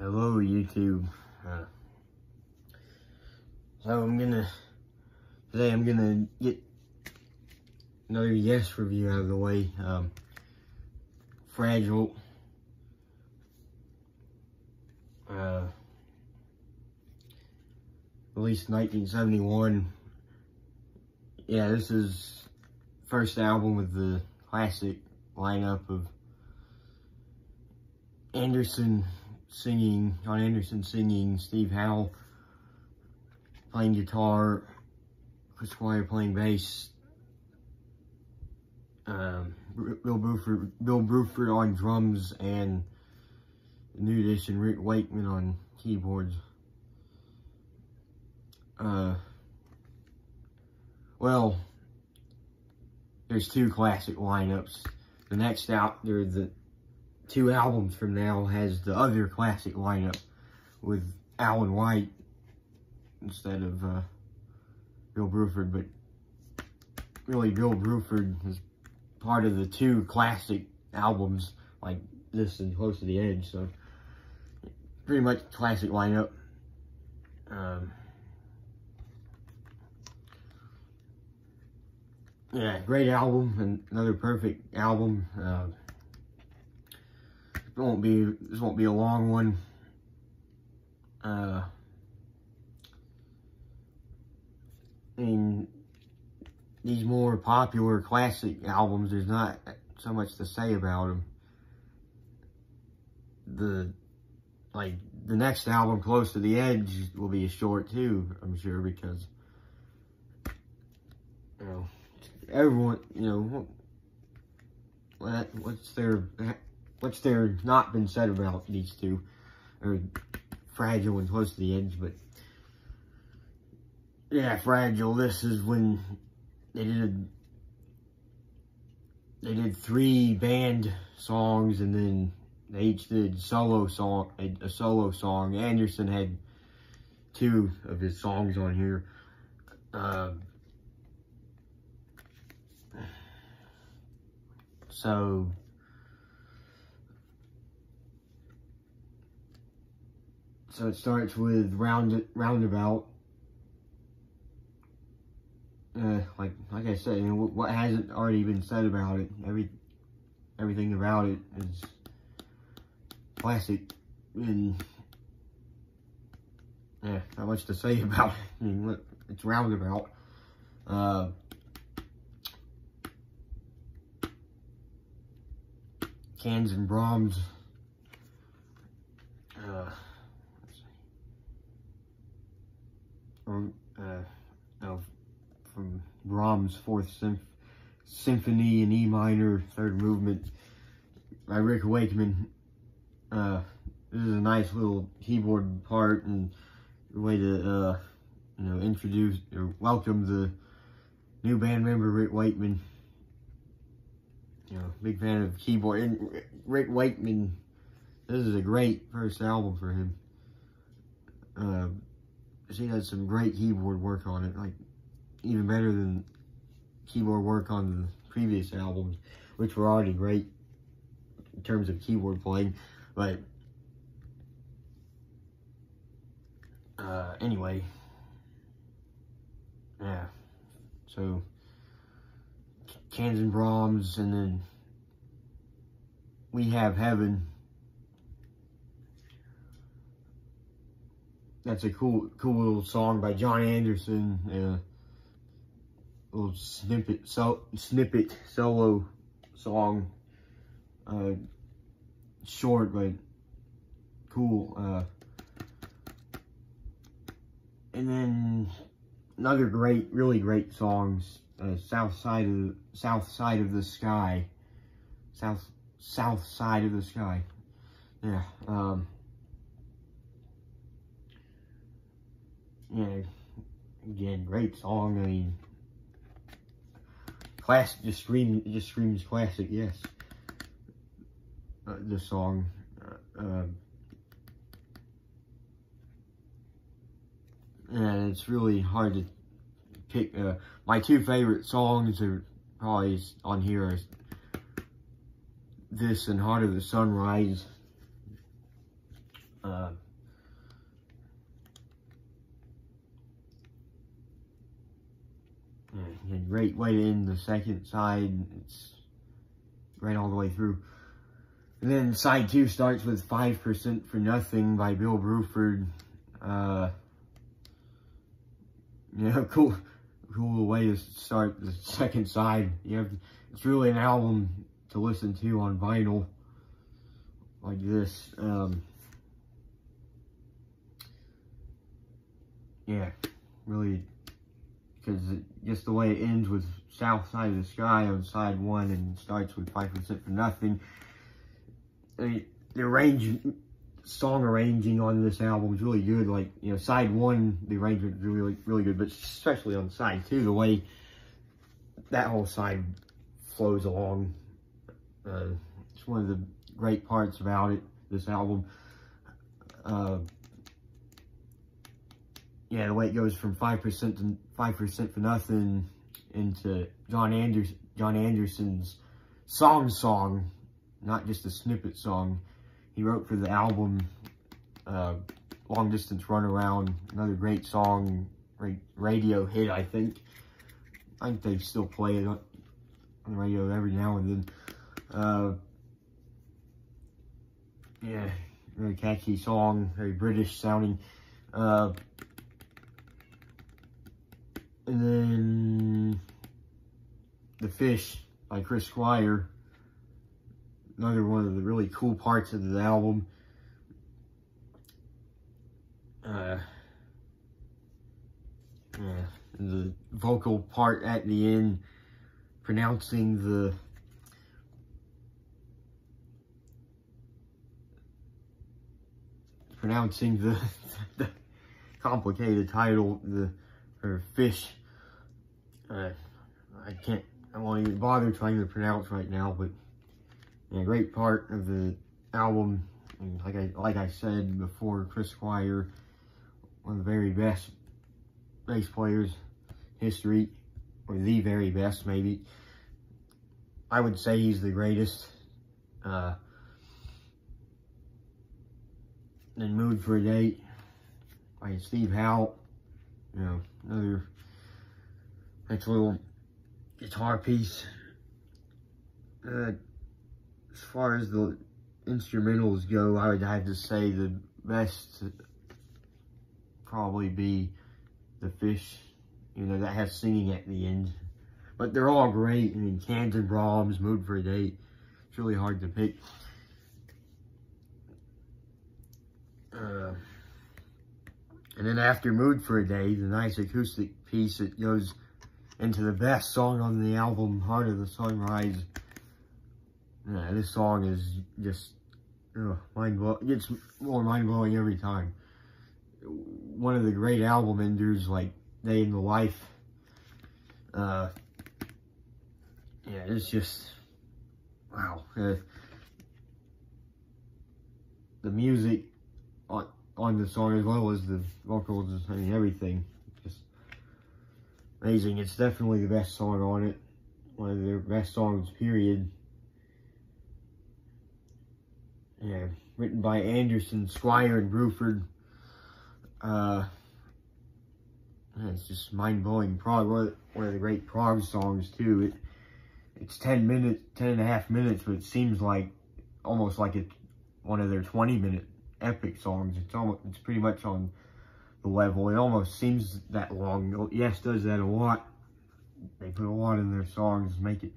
Hello YouTube. Today I'm gonna get another Yes review out of the way. Fragile. Released in 1971. Yeah, this is first album with the classic lineup of John Anderson singing, Steve Howe playing guitar, Chris Squire playing bass, Bill Bruford on drums, and the new edition Rick Wakeman on keyboards. Well, there's two classic lineups. The next out, the 2 albums from now has the other classic lineup with Alan White instead of Bill Bruford, but really Bill Bruford is part of the 2 classic albums like this and Close to the Edge, so pretty much classic lineup. Yeah, great album and another perfect album. This won't be a long one. I mean, these more popular classic albums, there's not so much to say about them. The next album, Close to the Edge, will be short too, I'm sure, because everyone, what's there not been said about these two, or Fragile and Close to the Edge. But yeah, Fragile, this is when they did 3 band songs, and then they each did a solo song. Anderson had 2 of his songs on here. So it starts with Roundabout. Like I said, what hasn't already been said about it? Everything about it is classic, and yeah, not much to say about it. I mean, look, it's Roundabout. Cans and Brahms. From Brahms' 4th Symphony in E minor, 3rd movement by Rick Wakeman. This is a nice little keyboard part and a way to, introduce or welcome the new band member, Rick Wakeman. Big fan of keyboard. And Rick Wakeman, this is a great first album for him. He has some great keyboard work on it, like even better than keyboard work on the previous albums, which were already great in terms of keyboard playing. But anyway, yeah. So Cans and Brahms, and then We Have Heaven. That's a cool little song by John Anderson. Little snippet solo song. Short but cool. And then another really great songs. South Side of the Sky. South Side of the Sky. Yeah. Yeah, again, great song. I mean, classic, just screams classic. Yes, this song. And it's really hard to pick. My 2 favorite songs are probably on here are this and Heart of the Sunrise. Yeah, great way to end the second side. It's right all the way through. And then side 2 starts with 5% for Nothing by Bill Bruford. Yeah, cool way to start the second side. It's really an album to listen to on vinyl like this. Yeah, really, because just the way it ends with South Side of the Sky on side 1 and starts with 5% for Nothing. The song arranging on this album is really good. Like, you know, side 1, the arrangement is really, really good, but especially on side 2, the way that whole side flows along. It's one of the great parts about it, this album. Yeah, the way it goes from 5% to 5% for Nothing into John Anderson's song, not just a snippet song he wrote for the album. Long Distance Runaround, another great song, radio hit, I think. I think they still play it on the radio every now and then. Yeah, very catchy song, very British sounding. And then The Fish by Chris Squire, another one of the really cool parts of the album. The vocal part at the end, pronouncing the complicated title, or Fish. I won't even bother trying to pronounce right now, but yeah, great part of the album. And like I said before, Chris Squire, one of the very best bass players in history, or the very best, maybe. I would say he's the greatest. Then Mood for a Date by Steve Howe. You know, another nice little guitar piece. As far as the instrumentals go, I would have to say the best probably be The Fish. You know, that has singing at the end. But they're all great. I mean, Cans and Brahms, Mood for a Date. It's really hard to pick. And then after Mood for a Day, the nice acoustic piece that goes into the best song on the album, Heart of the Sunrise. Yeah, this song is just mind-blowing. It gets more mind-blowing every time. One of the great album enders, like Day in the Life. Yeah, it's just, wow. The music on the song, as well as the vocals, I mean, everything, just amazing. It's definitely the best song on it. One of their best songs, period. Yeah, written by Anderson, Squire, and Bruford. It's just mind-blowing prog. One of the great prog songs too. It's 10 and a half minutes, but it seems like almost like it's one of their 20-minute epic songs. It's pretty much on the level. It almost seems that long. Yes does that a lot. They put a lot in their songs, make the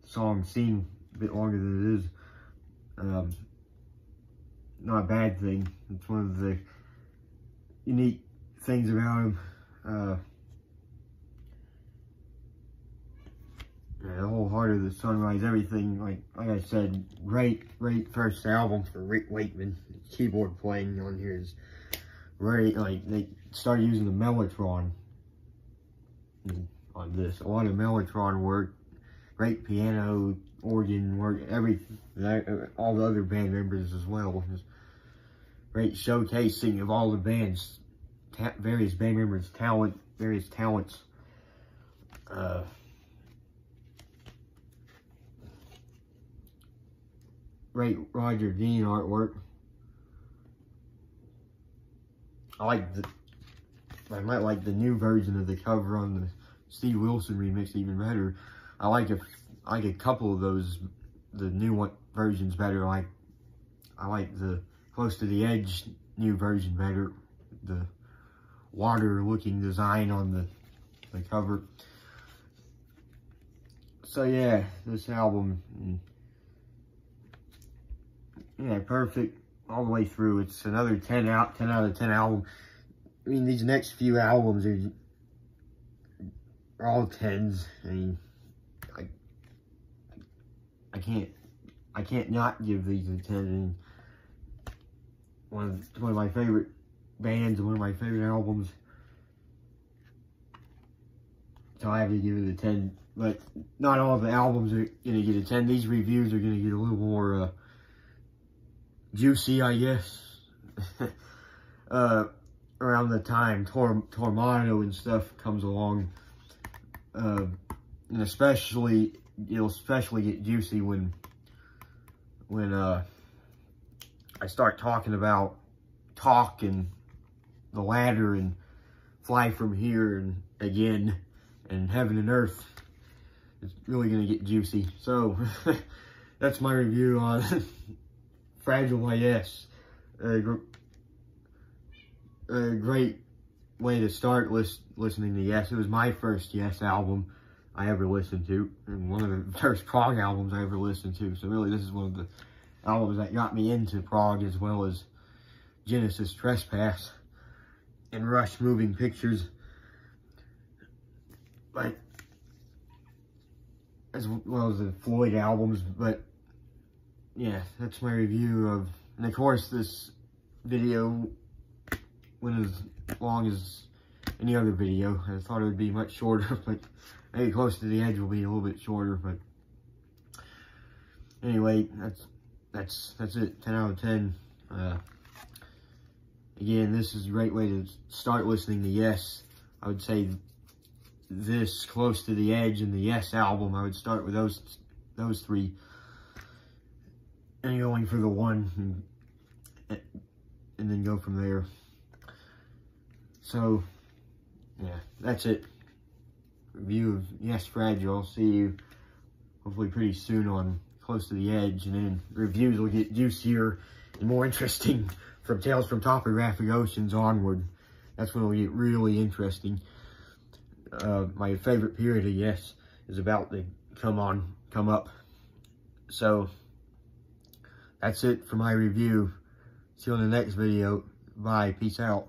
song seem a bit longer than it is. Not a bad thing. It's one of the unique things about him. Yeah, the whole Heart of the Sunrise, everything, like I said, great first album for Rick Wakeman. The keyboard playing on here is very, like, they started using the Mellotron on this. A lot of Mellotron work, great piano, organ work, all the other band members as well. Just great showcasing of all the band's, various band members' various talents. Great Roger Dean artwork. I might like the new version of the cover on the Steve Wilson remix even better. I like a couple of those, the new versions better. I like the Close to the Edge new version better. The water looking design on the cover. So yeah, this album, yeah, perfect all the way through. It's another 10 out of 10 album. I mean, these next few albums are all 10s. I mean, I can't not give these a 10. I mean, one of my favorite bands and one of my favorite albums. So I have to give it a 10. But not all of the albums are gonna get a 10. These reviews are gonna get a little more juicy, I guess. Around the time Tormato and stuff comes along, and especially it'll especially get juicy when I start talking about Talk and The Ladder and Fly From Here and Again and Heaven and Earth. It's really gonna get juicy. So that's my review on Fragile by Yes. A great way to start listening to Yes. It was my first Yes album I ever listened to, and one of the first prog albums I ever listened to. So really, this is one of the albums that got me into prog, as well as Genesis Trespass and Rush Moving Pictures. But as well as the Floyd albums. But yeah, that's my review of, and of course this video went as long as any other video. I thought it would be much shorter, but maybe Close to the Edge will be a little bit shorter. But anyway, that's it. 10 out of 10. Again, this is a great way to start listening to Yes. I would say this, Close to the Edge, and the Yes album, I would start with those three, and going for the one, and then go from there. So yeah, that's it. Review of Yes Fragile. I'll see you hopefully pretty soon on Close to the Edge, and then reviews will get juicier and more interesting from Tales from Topographic Oceans onward. That's when it'll get really interesting. My favorite period of Yes is about to come up. So that's it for my review. See you in the next video. Bye. Peace out.